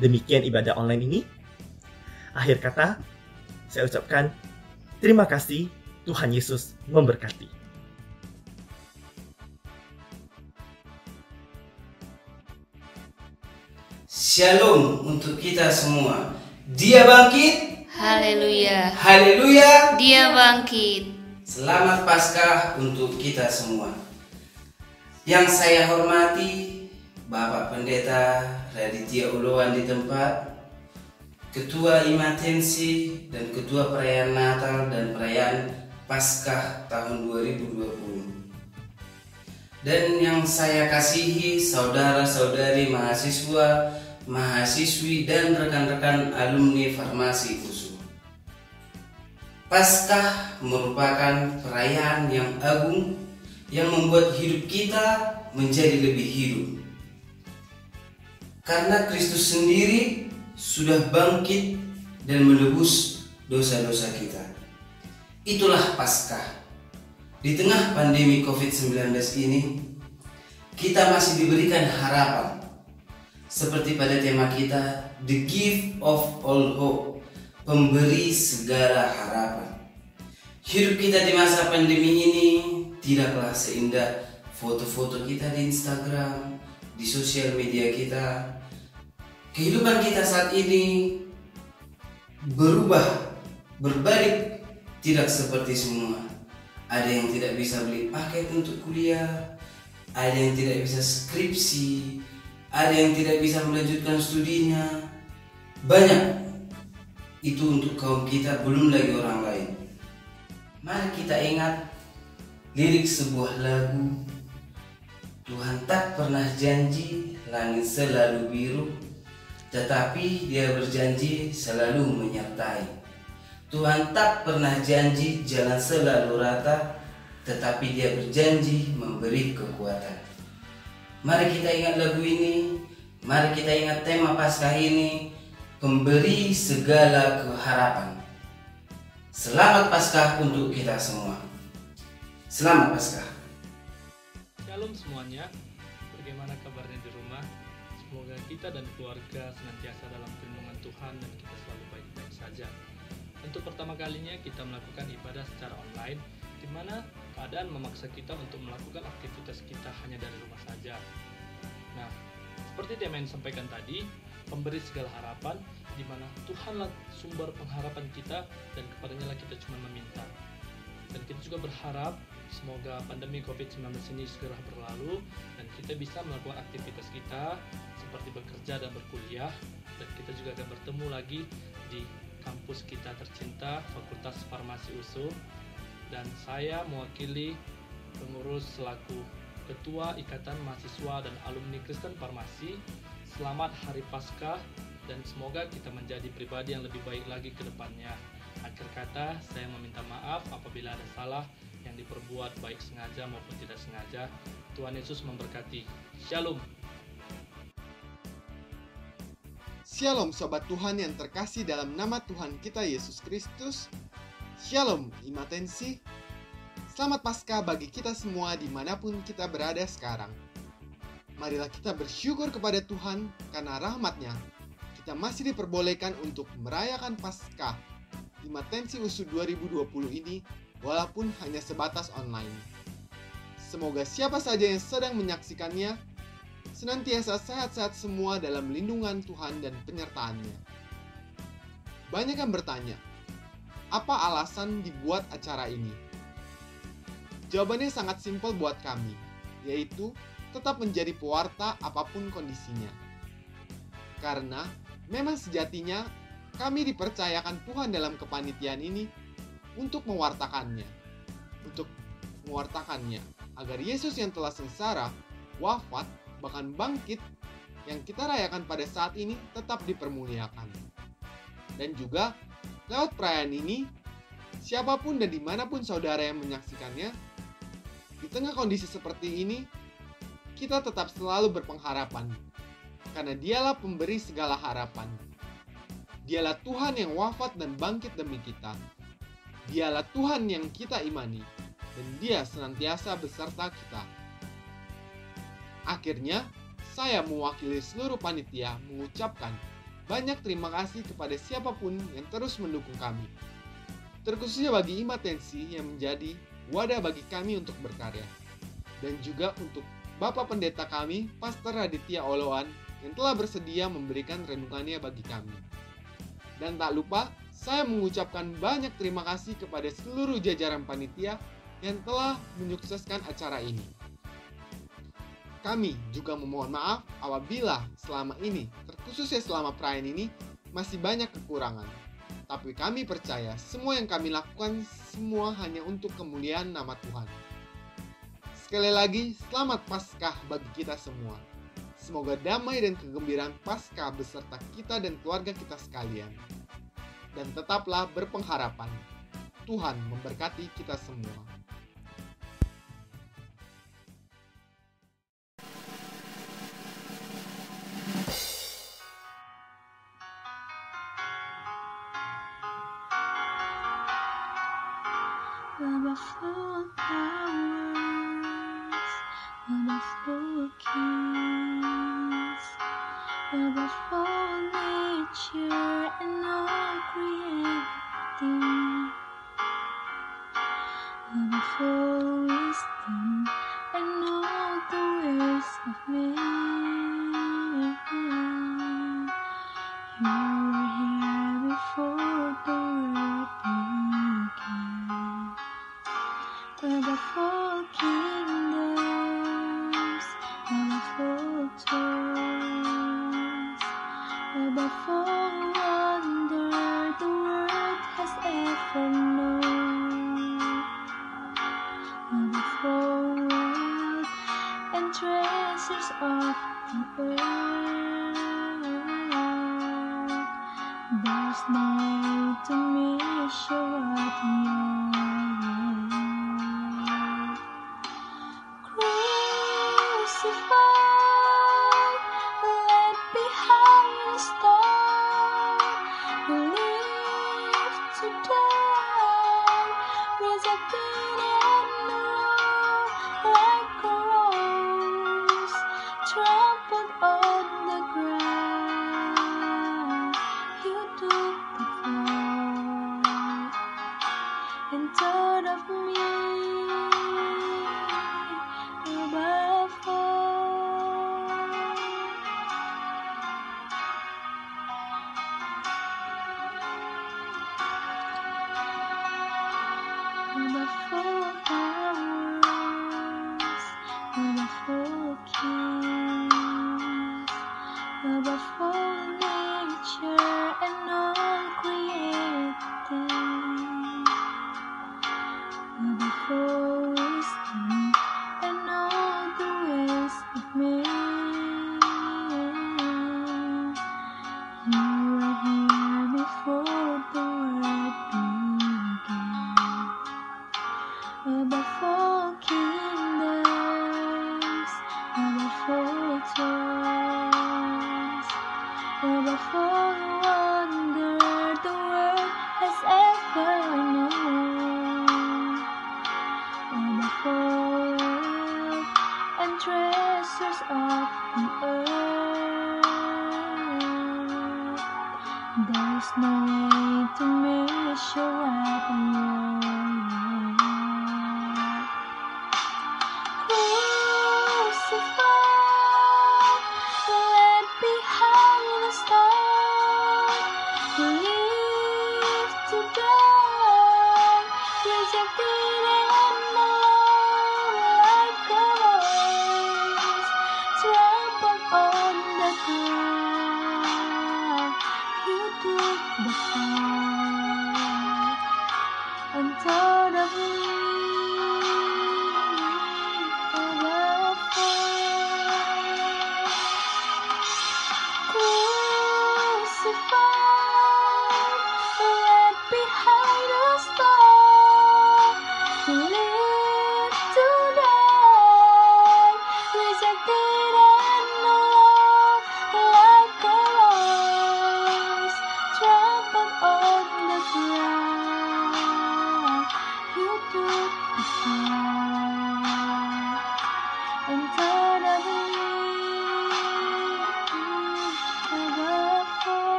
Demikian ibadah online ini. Akhir kata, saya ucapkan terima kasih. Tuhan Yesus memberkati. Shalom untuk kita semua. Dia bangkit. Haleluya. Haleluya. Dia bangkit. Selamat Paskah untuk kita semua. Yang saya hormati Bapak Pendeta Raditya Uluwan di tempat, Ketua Imatensi dan Ketua Perayaan Natal dan Perayaan Paskah tahun 2020. Dan yang saya kasihi saudara-saudari mahasiswa, mahasiswi dan rekan-rekan alumni Farmasi USU. Paskah merupakan perayaan yang agung yang membuat hidup kita menjadi lebih hidup. Karena Kristus sendiri sudah bangkit dan menebus dosa-dosa kita. Itulah Paskah. Di tengah pandemi COVID-19 ini, kita masih diberikan harapan. Seperti pada tema kita, The Gift of All Hope, pemberi segala harapan. Hidup kita di masa pandemi ini tidaklah seindah foto-foto kita di Instagram, di sosial media kita. Kehidupan kita saat ini berubah, berbalik, tidak seperti semua. Ada yang tidak bisa beli paket untuk kuliah, ada yang tidak bisa skripsi, ada yang tidak bisa melanjutkan studinya. Banyak itu untuk kaum kita, belum lagi orang lain. Mari kita ingat lirik sebuah lagu. Tuhan tak pernah janji langit selalu biru, tetapi Dia berjanji selalu menyertai. Tuhan tak pernah janji jalan selalu rata, tetapi Dia berjanji memberi kekuatan. Mari kita ingat lagu ini, mari kita ingat tema Paskah ini, pemberi segala keharapan. Selamat Paskah untuk kita semua. Selamat Paskah. Shalom semuanya, bagaimana kabarnya di rumah? Semoga kita dan keluarga senantiasa dalam perlindungan Tuhan dan kita selalu baik-baik saja. Untuk pertama kalinya kita melakukan ibadah secara online, di mana keadaan memaksa kita untuk melakukan aktivitas kita hanya dari rumah saja. Nah, seperti tema yang disampaikan tadi, pemberi segala harapan, di mana Tuhanlah sumber pengharapan kita dan kepadanya lah kita cuma meminta. Dan kita juga berharap semoga pandemi COVID-19 ini segera berlalu dan kita bisa melakukan aktivitas kita seperti bekerja dan berkuliah, dan kita juga akan bertemu lagi di kampus kita tercinta, Fakultas Farmasi USU. Dan saya mewakili pengurus selaku Ketua Ikatan Mahasiswa dan Alumni Kristen Farmasi. Selamat Hari Paskah dan semoga kita menjadi pribadi yang lebih baik lagi ke depannya. Akhir kata, saya meminta maaf apabila ada salah yang diperbuat baik sengaja maupun tidak sengaja. Tuhan Yesus memberkati. Shalom. Shalom Sobat Tuhan yang terkasih dalam nama Tuhan kita Yesus Kristus. Shalom Imatensi. Selamat Paskah bagi kita semua dimanapun kita berada sekarang. Marilah kita bersyukur kepada Tuhan karena rahmat-Nya. Kita masih diperbolehkan untuk merayakan Paskah Imatensi USU 2020 ini walaupun hanya sebatas online. Semoga siapa saja yang sedang menyaksikannya senantiasa sehat-sehat semua dalam lindungan Tuhan dan penyertaan-Nya. Banyak yang bertanya, apa alasan dibuat acara ini? Jawabannya sangat simpel buat kami, yaitu tetap menjadi pewarta apapun kondisinya. Karena memang sejatinya kami dipercayakan Tuhan dalam kepanitiaan ini untuk mewartakannya agar Yesus yang telah sengsara, wafat, bahkan bangkit yang kita rayakan pada saat ini tetap dipermuliakan. Dan juga lewat perayaan ini, siapapun dan dimanapun saudara yang menyaksikannya, di tengah kondisi seperti ini, kita tetap selalu berpengharapan karena Dialah pemberi segala harapan. Dialah Tuhan yang wafat dan bangkit demi kita. Dialah Tuhan yang kita imani, dan Dia senantiasa beserta kita. Akhirnya, saya mewakili seluruh panitia mengucapkan banyak terima kasih kepada siapapun yang terus mendukung kami. Terkhususnya bagi Imatensi yang menjadi wadah bagi kami untuk berkarya. Dan juga untuk Bapak Pendeta kami, Pastor Raditya Oloan, yang telah bersedia memberikan renungannya bagi kami. Dan tak lupa, saya mengucapkan banyak terima kasih kepada seluruh jajaran panitia yang telah menyukseskan acara ini. Kami juga memohon maaf apabila selama ini, terkhususnya selama perayaan ini, masih banyak kekurangan. Tapi kami percaya semua yang kami lakukan semua hanya untuk kemuliaan nama Tuhan. Sekali lagi, selamat Paskah bagi kita semua. Semoga damai dan kegembiraan Paskah beserta kita dan keluarga kita sekalian. Dan tetaplah berpengharapan. Tuhan memberkati kita semua. Above all powers, above all kings, above all nature and all creating, above all wisdom and all the ways of man. You were here before the world began. Above all kingdoms, above all thrones, above all wonder the world has ever known. the earth. There's no way to measure what you're crucified, left behind a star, live to die, rejected and alone, like a rose, trampled on the ground. You took the fall and thought of me above all powers, above all kings, above all nature and all created things, above all wisdom and all the ways of man. You were here before the world began. Above all kingdoms, above all thrones, above all wonder the world has ever known, above all wealth and treasures of the earth. There's no way to measure what you're crucified, left behind a star, live to die, rejected and alone, like a rose, trampled on the ground. You took the fall and thought of me above all. Crucified, left behind a star, live to die, rejected and alone, like a rose, trampled on the ground. You took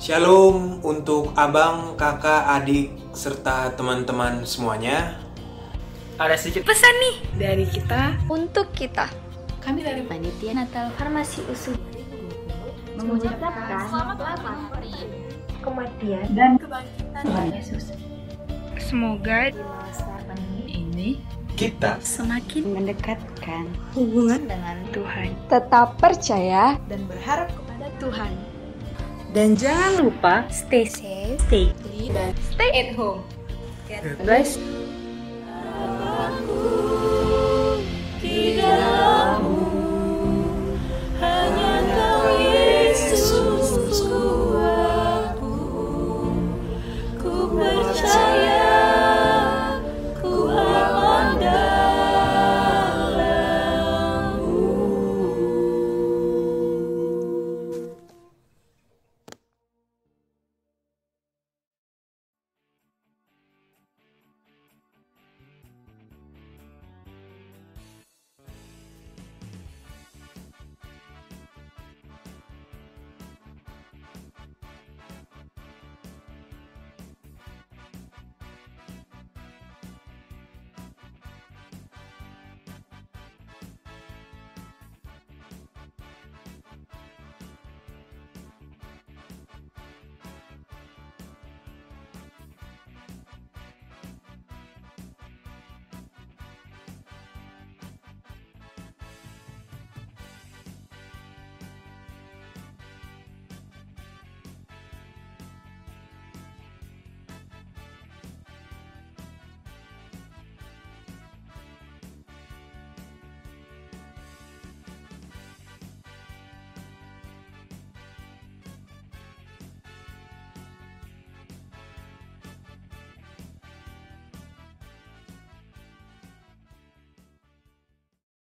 Shalom untuk abang, kakak, adik, serta teman-teman semuanya. Ada sedikit pesan nih dari kita untuk kita. Kami dari Panitia Natal Farmasi USU mengucapkan selamat kematian dan kebangkitan Tuhan Yesus. Semoga di masa pandemi ini kita semakin mendekatkan hubungan dengan Tuhan. Tetap percaya dan berharap kepada Tuhan. Dan jangan lupa stay safe, stay clean, dan stay at home. God bless.